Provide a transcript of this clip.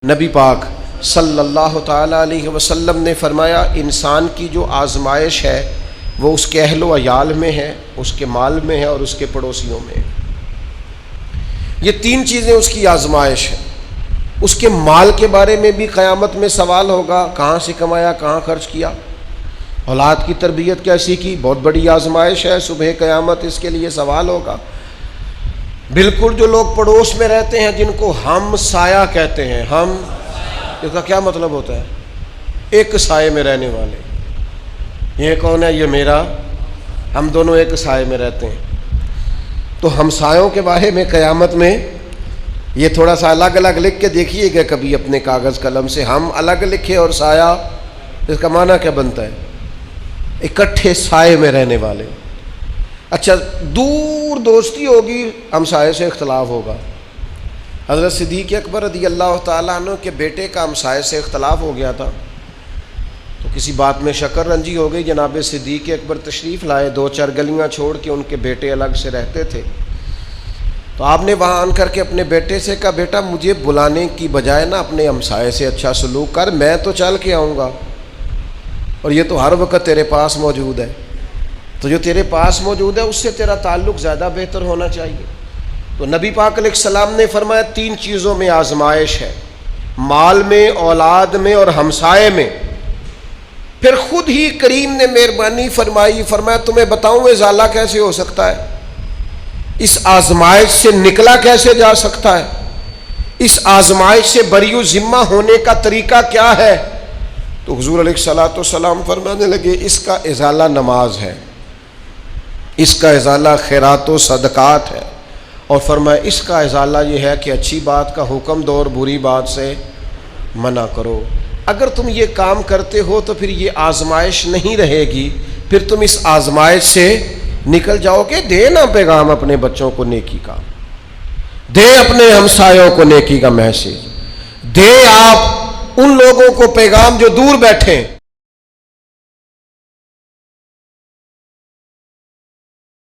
نبی پاک صلی اللہ تعالیٰ علیہ وسلم نے فرمایا انسان کی جو آزمائش ہے وہ اس کے اہل و عیال میں ہے، اس کے مال میں ہے اور اس کے پڑوسیوں میں ہے۔ یہ تین چیزیں اس کی آزمائش ہے۔ اس کے مال کے بارے میں بھی قیامت میں سوال ہوگا، کہاں سے کمایا، کہاں خرچ کیا، اولاد کی تربیت کیسی کی، بہت بڑی آزمائش ہے، صبح قیامت اس کے لیے سوال ہوگا۔ بالکل جو لوگ پڑوس میں رہتے ہیں جن کو ہم سایہ کہتے ہیں، ہم اس کا کیا مطلب ہوتا ہے؟ ایک سائے میں رہنے والے۔ یہ کون ہے؟ یہ میرا، ہم دونوں ایک سائے میں رہتے ہیں۔ تو ہمسایوں کے بارے میں قیامت میں یہ تھوڑا سا الگ الگ لکھ کے دیکھیے گا کبھی اپنے کاغذ قلم سے، ہم الگ لکھے اور سایہ، اس کا معنی کیا بنتا ہے؟ اکٹھے سائے میں رہنے والے۔ اچھا، دور دوستی ہوگی، ہمسائے سے اختلاف ہوگا۔ حضرت صدیق اکبر رضی اللہ تعالیٰ عنہ کے بیٹے کا ہمسائے سے اختلاف ہو گیا تھا، تو کسی بات میں شکر رنجی ہو گئی، جناب صدیق اکبر تشریف لائے، دو چار گلیاں چھوڑ کے ان کے بیٹے الگ سے رہتے تھے۔ تو آپ نے وہاں آن کر کے اپنے بیٹے سے کہا، بیٹا مجھے بلانے کی بجائے نا اپنے ہمسائے سے اچھا سلوک کر، میں تو چل کے آؤں گا اور یہ تو ہر وقت تیرے پاس موجود ہے، تو جو تیرے پاس موجود ہے اس سے تیرا تعلق زیادہ بہتر ہونا چاہیے۔ تو نبی پاک علیہ السلام نے فرمایا تین چیزوں میں آزمائش ہے، مال میں، اولاد میں اور ہمسائے میں۔ پھر خود ہی کریم نے مہربانی فرمائی، فرمایا تمہیں بتاؤں ازالہ کیسے ہو سکتا ہے، اس آزمائش سے نکلا کیسے جا سکتا ہے، اس آزمائش سے بری و ذمہ ہونے کا طریقہ کیا ہے؟ تو حضور علیہ الصلوۃ والسلام فرمانے لگے اس کا ازالہ نماز ہے، اس کا ازالہ خیرات و صدقات ہے، اور فرمایا اس کا ازالہ یہ ہے کہ اچھی بات کا حکم دو اور بری بات سے منع کرو۔ اگر تم یہ کام کرتے ہو تو پھر یہ آزمائش نہیں رہے گی، پھر تم اس آزمائش سے نکل جاؤ گے۔ دے نا پیغام اپنے بچوں کو نیکی کا، دے اپنے ہمسایوں کو نیکی کا میسج، دے آپ ان لوگوں کو پیغام جو دور بیٹھے۔